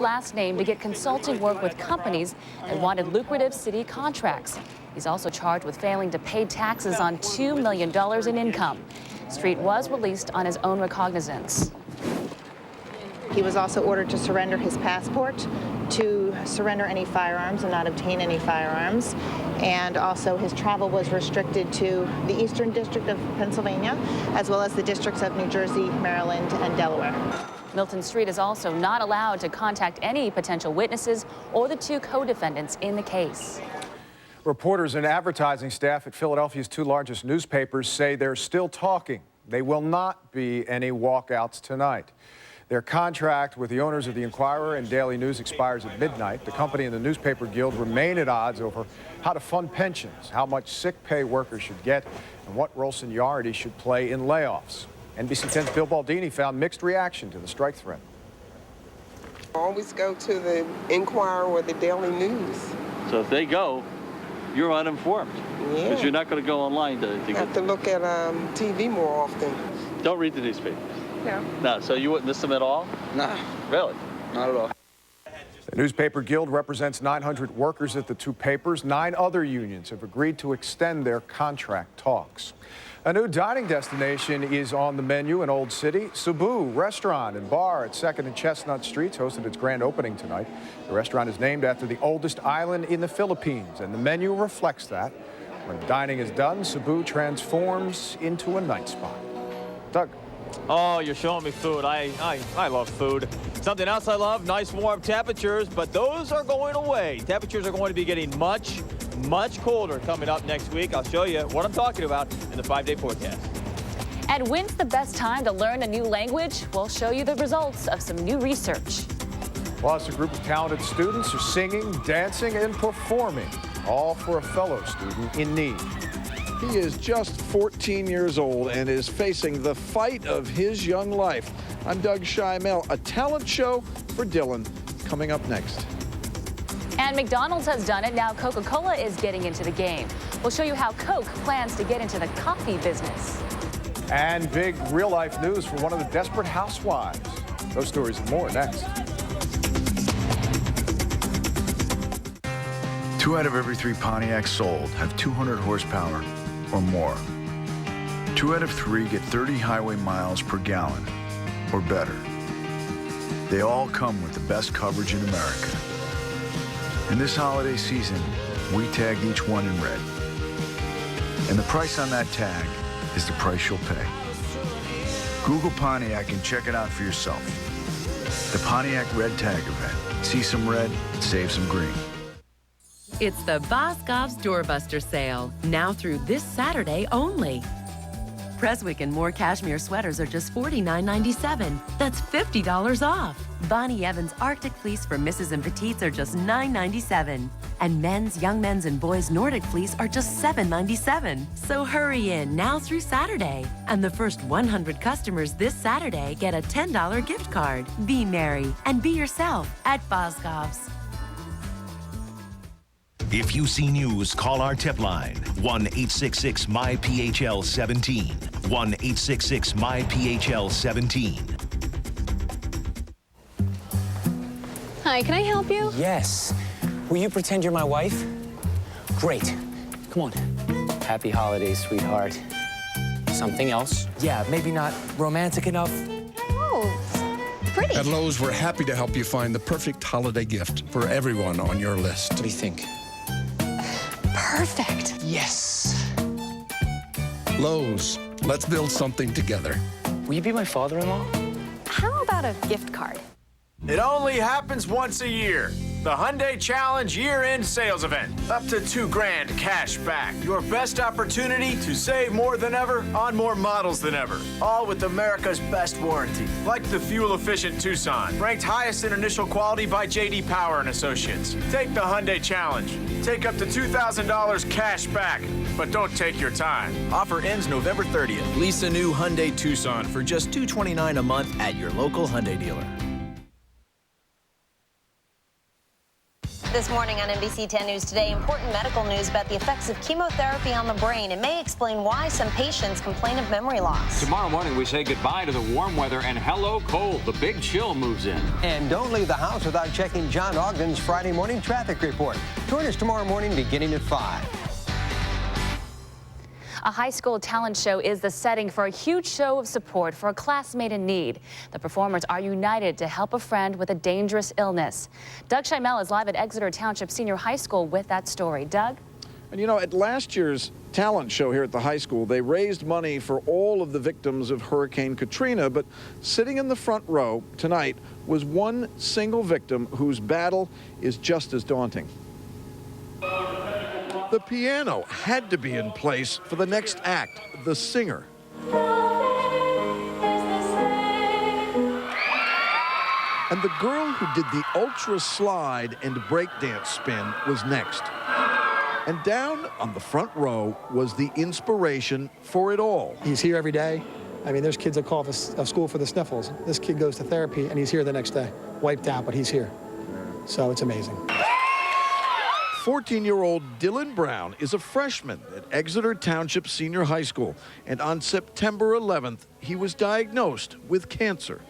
last name to get consulting work with companies that wanted lucrative city contracts. He's also charged with failing to pay taxes on $2 million in income. Street was released on his own recognizance. He was also ordered to surrender his passport, to surrender any firearms and not obtain any firearms. And also his travel was restricted to the Eastern District of Pennsylvania, as well as the districts of New Jersey, Maryland, and Delaware. Milton Street is also not allowed to contact any potential witnesses or the two co-defendants in the case. Reporters and advertising staff at Philadelphia's two largest newspapers say they're still talking. There will not be any walkouts tonight. Their contract with the owners of the Inquirer and Daily News expires at midnight. The company and the newspaper guild remain at odds over how to fund pensions, how much sick pay workers should get, and what role seniority should play in layoffs. NBC 10's Bill Baldini found mixed reaction to the strike threat. Always go to the Inquirer or the Daily News. So if they go, you're uninformed. Yeah. Because you're not going to go online to have to look at TV more often. Don't read the newspaper. No. No, so you wouldn't miss them at all? No. Really? Not at all. The newspaper guild represents 900 workers at the two papers. 9 other unions have agreed to extend their contract talks. A new dining destination is on the menu in Old City. Cebu Restaurant and Bar at 2nd and Chestnut Streets hosted its grand opening tonight. The restaurant is named after the oldest island in the Philippines, and the menu reflects that. When dining is done, Cebu transforms into a night spot. Doug. Oh, you're showing me food. I love food. Something else I love, nice warm temperatures, but those are going away. Temperatures are going to be getting much colder coming up next week. I'll show you what I'm talking about in the 5-day forecast. And when's the best time to learn a new language? We'll show you the results of some new research. Plus, a group of talented students are singing, dancing, and performing, all for a fellow student in need. He is just 14 years old and is facing the fight of his young life. I'm Doug Schimel. A talent show for Dylan coming up next. And McDonald's has done it. Now Coca-Cola is getting into the game. We'll show you how Coke plans to get into the coffee business. And big real-life news for one of the desperate housewives. Those stories and more next. 2 out of every 3 Pontiacs sold have 200 horsepower or more. 2 out of 3 get 30 highway miles per gallon or better. They all come with the best coverage in America. In this holiday season, we tagged each one in red. And the price on that tag is the price you'll pay. Google Pontiac and check it out for yourself. The Pontiac Red Tag event. See some red, save some green. It's the Boscov's Doorbuster sale, now through this Saturday only. Preswick and Moore cashmere sweaters are just $49.97. That's $50 off. Bonnie Evans Arctic Fleece for Misses and Petites are just $9.97. And men's, young men's, and boys Nordic Fleece are just $7.97. So hurry in now through Saturday. And the first 100 customers this Saturday get a $10 gift card. Be merry and be yourself at Boscov's. If you see news, call our tip line, 1-866-MY-PHL-17. 1-866-MY-PHL-17. Hi, can I help you? Yes. Will you pretend you're my wife? Great. Come on. Happy holidays, sweetheart. Something else? Yeah, maybe not romantic enough. Oh, pretty. At Lowe's, we're happy to help you find the perfect holiday gift for everyone on your list. What do you think? Perfect. Yes. Lowe's, let's build something together. Will you be my father-in-law? How about a gift card? It only happens once a year. The Hyundai Challenge year-end sales event. Up to $2,000 cash back. Your best opportunity to save more than ever on more models than ever. All with America's best warranty. Like the fuel-efficient Tucson. Ranked highest in initial quality by J.D. Power and Associates. Take the Hyundai Challenge. Take up to $2,000 cash back. But don't take your time. Offer ends November 30th. Lease a new Hyundai Tucson for just $229 a month at your local Hyundai dealer. This morning on NBC 10 News Today, important medical news about the effects of chemotherapy on the brain. It may explain why some patients complain of memory loss. Tomorrow morning, we say goodbye to the warm weather and hello cold. The big chill moves in. And don't leave the house without checking John Ogden's Friday morning traffic report. Join us tomorrow morning beginning at 5. A high school talent show is the setting for a huge show of support for a classmate in need. The performers are united to help a friend with a dangerous illness. Doug Schimel is live at Exeter Township Senior High School with that story. Doug? And you know, at last year's talent show here at the high school, they raised money for all of the victims of Hurricane Katrina, but sitting in the front row tonight was one single victim whose battle is just as daunting. The piano had to be in place for the next act, the singer. And the girl who did the ultra slide and breakdance spin was next. And down on the front row was the inspiration for it all. He's here every day. I mean, there's kids that call of school for the sniffles. This kid goes to therapy and he's here the next day. Wiped out, but he's here. So it's amazing. 14-year-old Dylan Brown is a freshman at Exeter Township Senior High School, and on September 11th, he was diagnosed with cancer.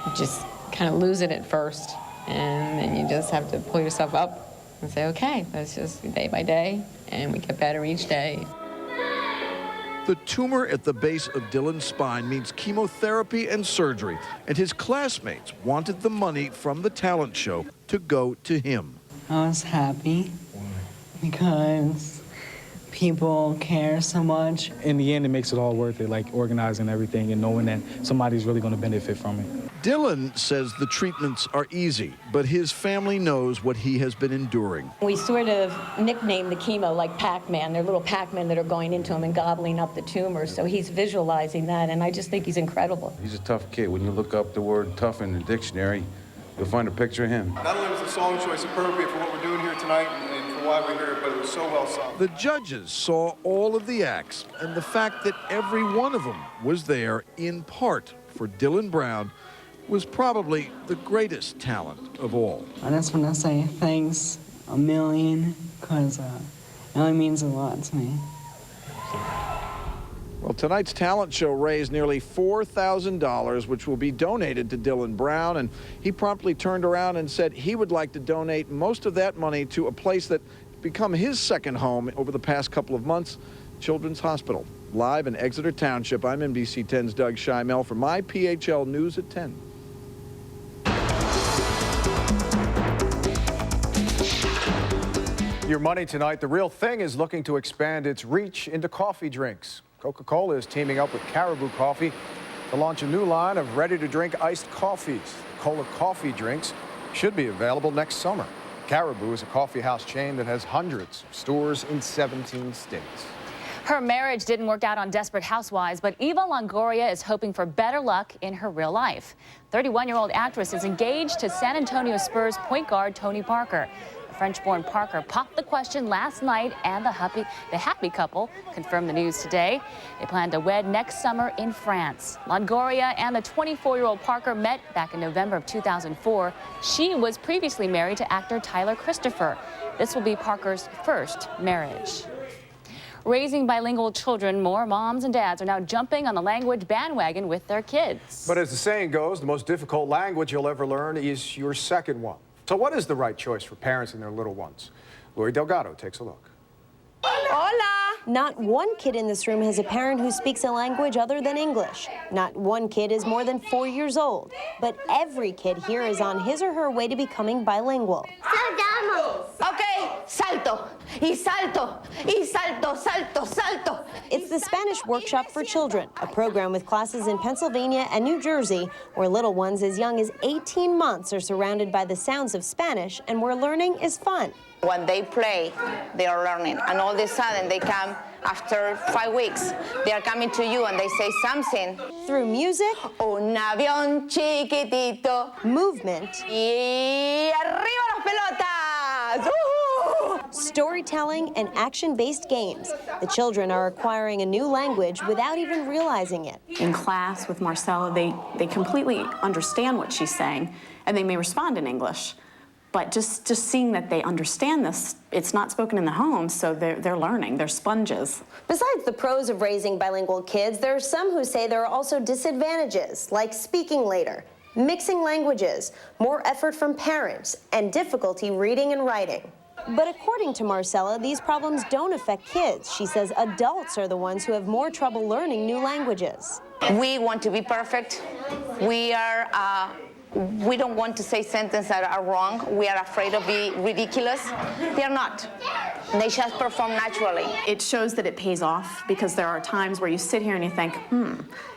You just kind of lose it at first, and then you just have to pull yourself up and say, okay, that's just day by day, and we get better each day. The tumor at the base of Dylan's spine means chemotherapy and surgery, and his classmates wanted the money from the talent show to go to him. I was happy because people care so much. In the end, it makes it all worth it, like organizing everything and knowing that somebody's really going to benefit from it. Dylan says the treatments are easy, but his family knows what he has been enduring. We sort of nicknamed the chemo like Pac-Man. They're little Pac-Men that are going into him and gobbling up the tumors. So he's visualizing that, and I just think he's incredible. He's a tough kid. When you look up the word tough in the dictionary, you'll find a picture of him. Not only was the song choice appropriate for what we're doing here tonight and for why we're here, but it was so well sung. The judges saw all of the acts, and the fact that every one of them was there in part for Dylan Brown was probably the greatest talent of all. I just want to say thanks a million, because it really means a lot to me. Well, tonight's talent show raised nearly $4,000, which will be donated to Dylan Brown, and he promptly turned around and said he would like to donate most of that money to a place that become his second home over the past couple of months, Children's Hospital. Live in Exeter Township, I'm NBC 10's Doug Schimel for my PHL News at 10. Your money tonight. The Real Thing is looking to expand its reach into coffee drinks. Coca-Cola is teaming up with Caribou Coffee to launch a new line of ready-to-drink iced coffees. Cola coffee drinks should be available next summer. Caribou is a coffee house chain that has hundreds of stores in 17 states. Her marriage didn't work out on Desperate Housewives, but Eva Longoria is hoping for better luck in her real life. 31-year-old actress is engaged to San Antonio Spurs point guard Tony Parker. French-born Parker popped the question last night, and the happy couple confirmed the news today. They plan to wed next summer in France. Longoria and the 24-year-old Parker met back in November of 2004. She was previously married to actor Tyler Christopher. This will be Parker's first marriage. Raising bilingual children, more moms and dads are now jumping on the language bandwagon with their kids. But as the saying goes, the most difficult language you'll ever learn is your second one. So what is the right choice for parents and their little ones? Lori Delgado takes a look. Hola! Not one kid in this room has a parent who speaks a language other than English. Not one kid is more than 4 years old. But every kid here is on his or her way to becoming bilingual. Okay, salto, y salto, y salto, salto, salto. It's the Spanish Workshop for Children, a program with classes in Pennsylvania and New Jersey, where little ones as young as 18 months are surrounded by the sounds of Spanish and where learning is fun. When they play, they are learning, and all of a sudden they come after 5 weeks. They are coming to you and they say something. Through music, un avión chiquitito, movement, y arriba las pelotas. Storytelling and action-based games. The children are acquiring a new language without even realizing it. In class with Marcella, they completely understand what she's saying, and they may respond in English. But just seeing that they understand this, it's not spoken in the home, so they're learning, they're sponges. Besides the pros of raising bilingual kids, there are some who say there are also disadvantages, like speaking later, mixing languages, more effort from parents, and difficulty reading and writing. But according to Marcella, these problems don't affect kids. She says adults are the ones who have more trouble learning new languages. We want to be perfect. We don't want to say sentences that are wrong. We are afraid of being ridiculous. They are not. They just perform naturally. It shows that it pays off, because there are times where you sit here and you think,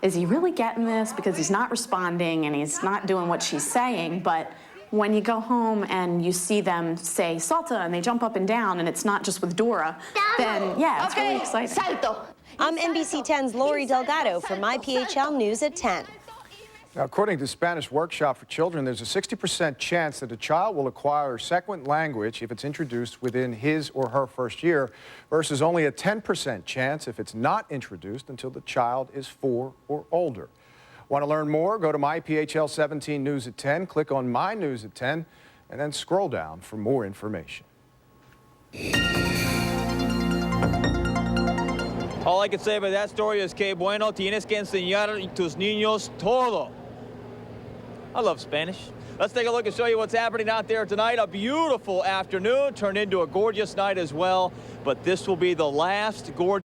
is he really getting this? Because he's not responding and he's not doing what she's saying. But when you go home and you see them say salta and they jump up and down and it's not just with Dora, then yeah, it's really exciting. Salto. I'm NBC 10's Lori Delgado for MyPHL News at 10. Now, according to Spanish Workshop for Children, there's a 60% chance that a child will acquire a second language if it's introduced within his or her first year, versus only a 10% chance if it's not introduced until the child is 4 or older. Want to learn more? Go to MyPHL 17 News at 10, click on My News at 10, and then scroll down for more information. All I can say about that story is que bueno, tienes que enseñar a tus niños todo. I love Spanish. Let's take a look and show you what's happening out there tonight. A beautiful afternoon turned into a gorgeous night as well, but this will be the last gorgeous